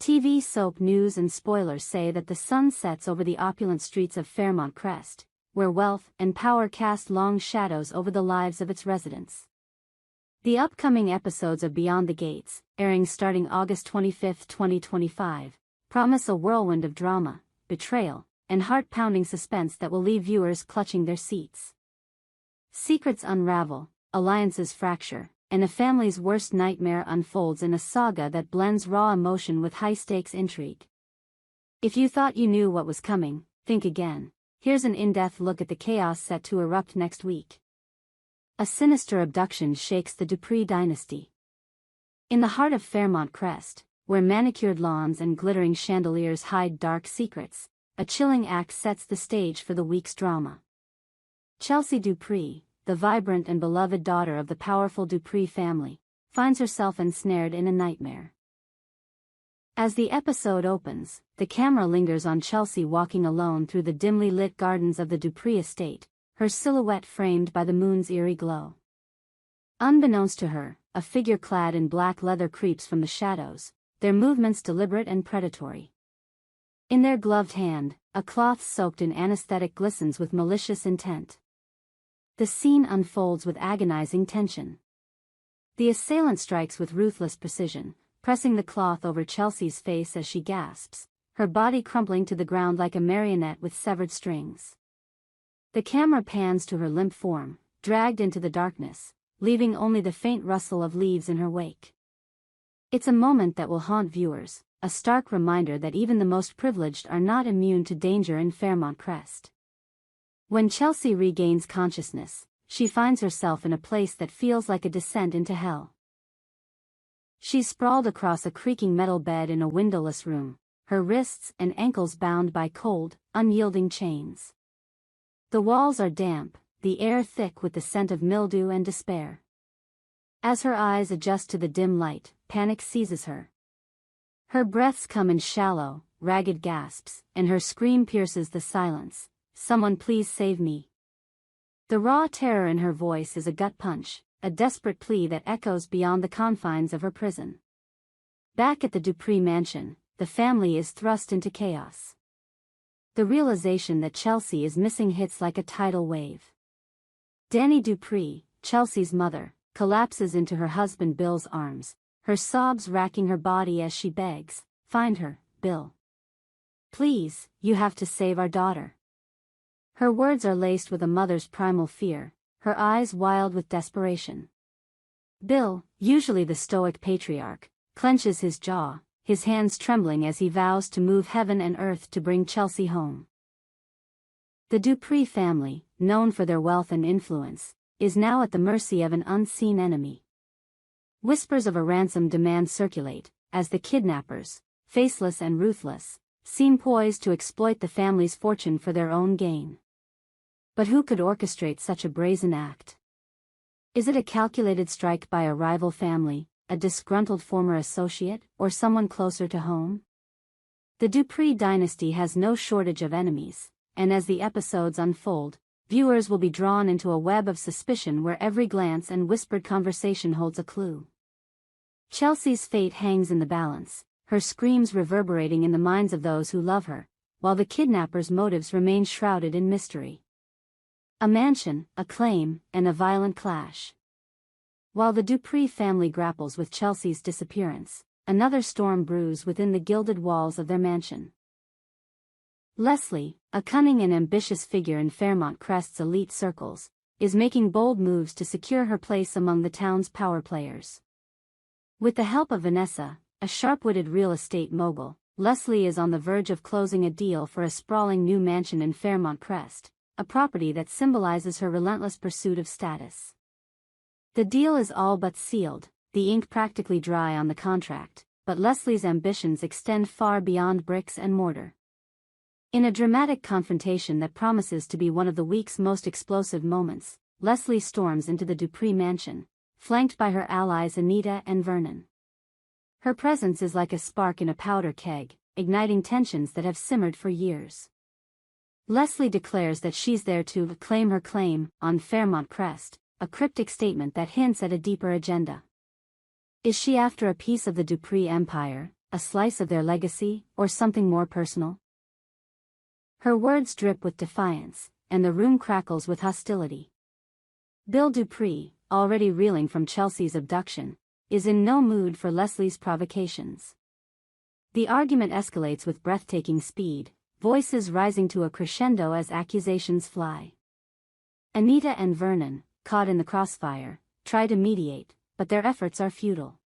TV soap news and spoilers say that the sun sets over the opulent streets of Fairmont Crest, where wealth and power cast long shadows over the lives of its residents. The upcoming episodes of Beyond the Gates, airing starting August 25, 2025, promise a whirlwind of drama, betrayal, and heart-pounding suspense that will leave viewers clutching their seats. Secrets unravel, alliances fracture, and a family's worst nightmare unfolds in a saga that blends raw emotion with high-stakes intrigue. If you thought you knew what was coming, think again. Here's an in-depth look at the chaos set to erupt next week. A sinister abduction shakes the Dupree dynasty. In the heart of Fairmont Crest, where manicured lawns and glittering chandeliers hide dark secrets, a chilling act sets the stage for the week's drama. Chelsea Dupree, the vibrant and beloved daughter of the powerful Dupree family, finds herself ensnared in a nightmare. As the episode opens, the camera lingers on Chelsea walking alone through the dimly lit gardens of the Dupree estate, her silhouette framed by the moon's eerie glow. Unbeknownst to her, a figure clad in black leather creeps from the shadows, their movements deliberate and predatory. In their gloved hand, a cloth soaked in anesthetic glistens with malicious intent. The scene unfolds with agonizing tension. The assailant strikes with ruthless precision, pressing the cloth over Chelsea's face as she gasps, her body crumpling to the ground like a marionette with severed strings. The camera pans to her limp form, dragged into the darkness, leaving only the faint rustle of leaves in her wake. It's a moment that will haunt viewers, a stark reminder that even the most privileged are not immune to danger in Fairmont Crest. When Chelsea regains consciousness, she finds herself in a place that feels like a descent into hell. She's sprawled across a creaking metal bed in a windowless room, her wrists and ankles bound by cold, unyielding chains. The walls are damp, the air thick with the scent of mildew and despair. As her eyes adjust to the dim light, panic seizes her. Her breaths come in shallow, ragged gasps, and her scream pierces the silence. "Someone please save me." The raw terror in her voice is a gut punch, a desperate plea that echoes beyond the confines of her prison. Back at the Dupree mansion, the family is thrust into chaos. The realization that Chelsea is missing hits like a tidal wave. Danny Dupree, Chelsea's mother, collapses into her husband Bill's arms, her sobs racking her body as she begs, "Find her, Bill. Please, you have to save our daughter." Her words are laced with a mother's primal fear, her eyes wild with desperation. Bill, usually the stoic patriarch, clenches his jaw, his hands trembling as he vows to move heaven and earth to bring Chelsea home. The Dupree family, known for their wealth and influence, is now at the mercy of an unseen enemy. Whispers of a ransom demand circulate, as the kidnappers, faceless and ruthless, seem poised to exploit the family's fortune for their own gain. But who could orchestrate such a brazen act? Is it a calculated strike by a rival family, a disgruntled former associate, or someone closer to home? The Dupree dynasty has no shortage of enemies, and as the episodes unfold, viewers will be drawn into a web of suspicion where every glance and whispered conversation holds a clue. Chelsea's fate hangs in the balance, her screams reverberating in the minds of those who love her, while the kidnappers' motives remain shrouded in mystery. A mansion, a claim, and a violent clash. While the Dupree family grapples with Chelsea's disappearance, another storm brews within the gilded walls of their mansion. Leslie, a cunning and ambitious figure in Fairmont Crest's elite circles, is making bold moves to secure her place among the town's power players. With the help of Vanessa, a sharp-witted real estate mogul, Leslie is on the verge of closing a deal for a sprawling new mansion in Fairmont Crest, a property that symbolizes her relentless pursuit of status. The deal is all but sealed, the ink practically dry on the contract, but Leslie's ambitions extend far beyond bricks and mortar. In a dramatic confrontation that promises to be one of the week's most explosive moments, Leslie storms into the Dupree mansion, flanked by her allies Anita and Vernon. Her presence is like a spark in a powder keg, igniting tensions that have simmered for years. Leslie declares that she's there to claim her claim on Fairmont Crest, a cryptic statement that hints at a deeper agenda. Is she after a piece of the Dupree empire, a slice of their legacy, or something more personal? Her words drip with defiance, and the room crackles with hostility. Bill Dupree, already reeling from Chelsea's abduction, is in no mood for Leslie's provocations. The argument escalates with breathtaking speed, voices rising to a crescendo as accusations fly. Anita and Vernon, caught in the crossfire, try to mediate, but their efforts are futile.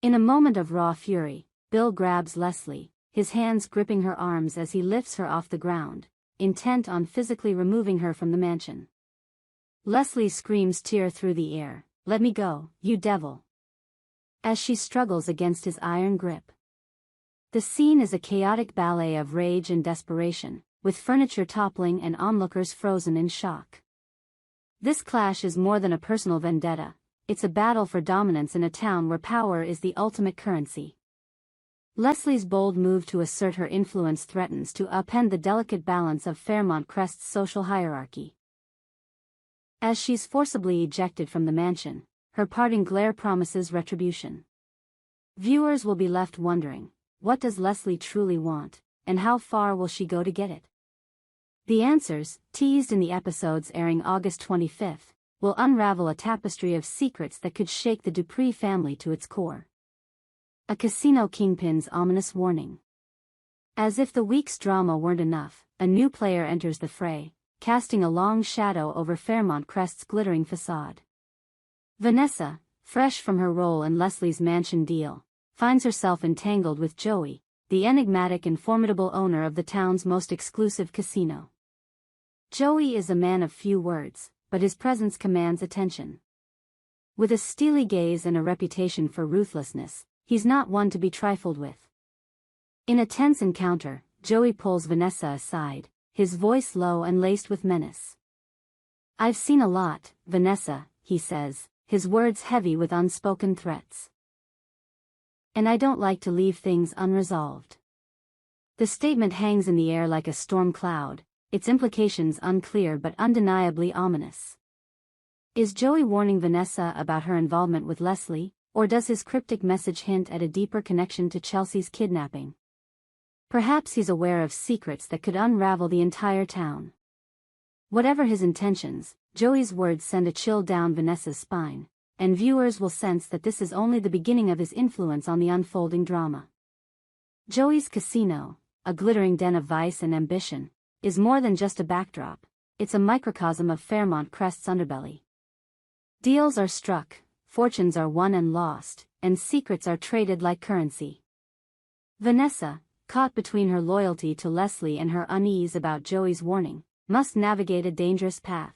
In a moment of raw fury, Bill grabs Leslie, his hands gripping her arms as he lifts her off the ground, intent on physically removing her from the mansion. Leslie's screams tear through the air, "Let me go, you devil!" as she struggles against his iron grip. The scene is a chaotic ballet of rage and desperation, with furniture toppling and onlookers frozen in shock. This clash is more than a personal vendetta, it's a battle for dominance in a town where power is the ultimate currency. Leslie's bold move to assert her influence threatens to upend the delicate balance of Fairmont Crest's social hierarchy. As she's forcibly ejected from the mansion, her parting glare promises retribution. Viewers will be left wondering, what does Leslie truly want, and how far will she go to get it? The answers, teased in the episodes airing August 25th, will unravel a tapestry of secrets that could shake the Dupree family to its core. A casino kingpin's ominous warning. As if the week's drama weren't enough, a new player enters the fray, casting a long shadow over Fairmont Crest's glittering facade. Vanessa, fresh from her role in Leslie's mansion deal, finds herself entangled with Joey, the enigmatic and formidable owner of the town's most exclusive casino. Joey is a man of few words, but his presence commands attention. With a steely gaze and a reputation for ruthlessness, he's not one to be trifled with. In a tense encounter, Joey pulls Vanessa aside, his voice low and laced with menace. "I've seen a lot, Vanessa," he says, his words heavy with unspoken threats. "And I don't like to leave things unresolved." The statement hangs in the air like a storm cloud, its implications unclear but undeniably ominous. Is Joey warning Vanessa about her involvement with Leslie, or does his cryptic message hint at a deeper connection to Chelsea's kidnapping? Perhaps he's aware of secrets that could unravel the entire town. Whatever his intentions, Joey's words send a chill down Vanessa's spine, and viewers will sense that this is only the beginning of his influence on the unfolding drama. Joey's casino, a glittering den of vice and ambition, is more than just a backdrop, it's a microcosm of Fairmont Crest's underbelly. Deals are struck, fortunes are won and lost, and secrets are traded like currency. Vanessa, caught between her loyalty to Leslie and her unease about Joey's warning, must navigate a dangerous path.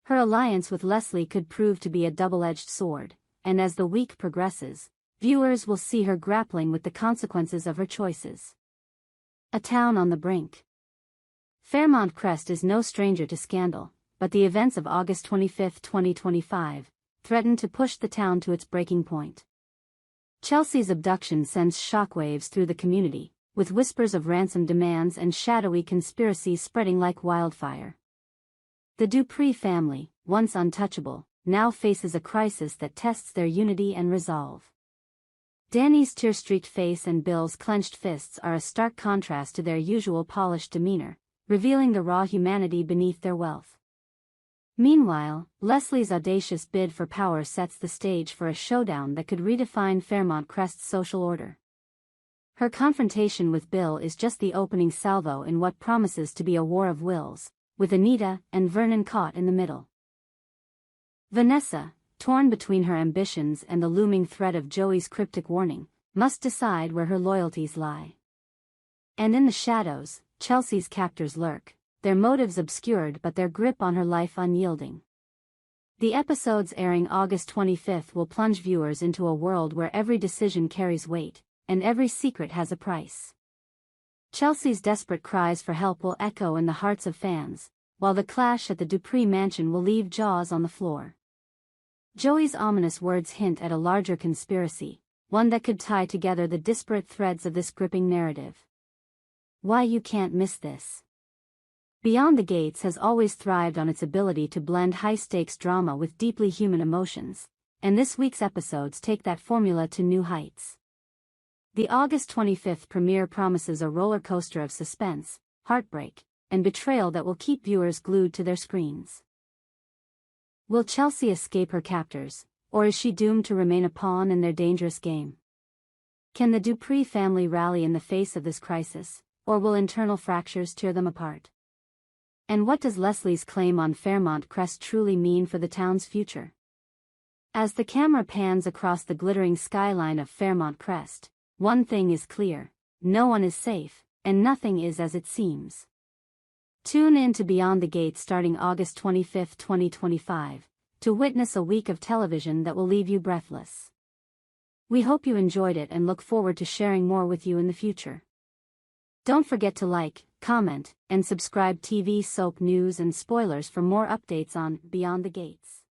Her alliance with Leslie could prove to be a double-edged sword, and as the week progresses, viewers will see her grappling with the consequences of her choices. A town on the brink. Fairmont Crest is no stranger to scandal, but the events of August 25, 2025, threaten to push the town to its breaking point. Chelsea's abduction sends shockwaves through the community, with whispers of ransom demands and shadowy conspiracies spreading like wildfire. The Dupree family, once untouchable, now faces a crisis that tests their unity and resolve. Danny's tear-streaked face and Bill's clenched fists are a stark contrast to their usual polished demeanor, revealing the raw humanity beneath their wealth. Meanwhile, Leslie's audacious bid for power sets the stage for a showdown that could redefine Fairmont Crest's social order. Her confrontation with Bill is just the opening salvo in what promises to be a war of wills, with Anita and Vernon caught in the middle. Vanessa, torn between her ambitions and the looming threat of Joey's cryptic warning, must decide where her loyalties lie. And in the shadows, Chelsea's captors lurk, their motives obscured but their grip on her life unyielding. The episodes airing August 25th will plunge viewers into a world where every decision carries weight, and every secret has a price. Chelsea's desperate cries for help will echo in the hearts of fans, while the clash at the Dupree mansion will leave jaws on the floor. Joey's ominous words hint at a larger conspiracy, one that could tie together the disparate threads of this gripping narrative. Why you can't miss this. Beyond the Gates has always thrived on its ability to blend high-stakes drama with deeply human emotions, and this week's episodes take that formula to new heights. The August 25th premiere promises a roller coaster of suspense, heartbreak, and betrayal that will keep viewers glued to their screens. Will Chelsea escape her captors, or is she doomed to remain a pawn in their dangerous game? Can the Dupree family rally in the face of this crisis, or will internal fractures tear them apart? And what does Leslie's claim on Fairmont Crest truly mean for the town's future? As the camera pans across the glittering skyline of Fairmont Crest, one thing is clear: no one is safe, and nothing is as it seems. Tune in to Beyond the Gates starting August 25, 2025, to witness a week of television that will leave you breathless. We hope you enjoyed it and look forward to sharing more with you in the future. Don't forget to like, comment, and subscribe TV soap news and spoilers for more updates on Beyond the Gates.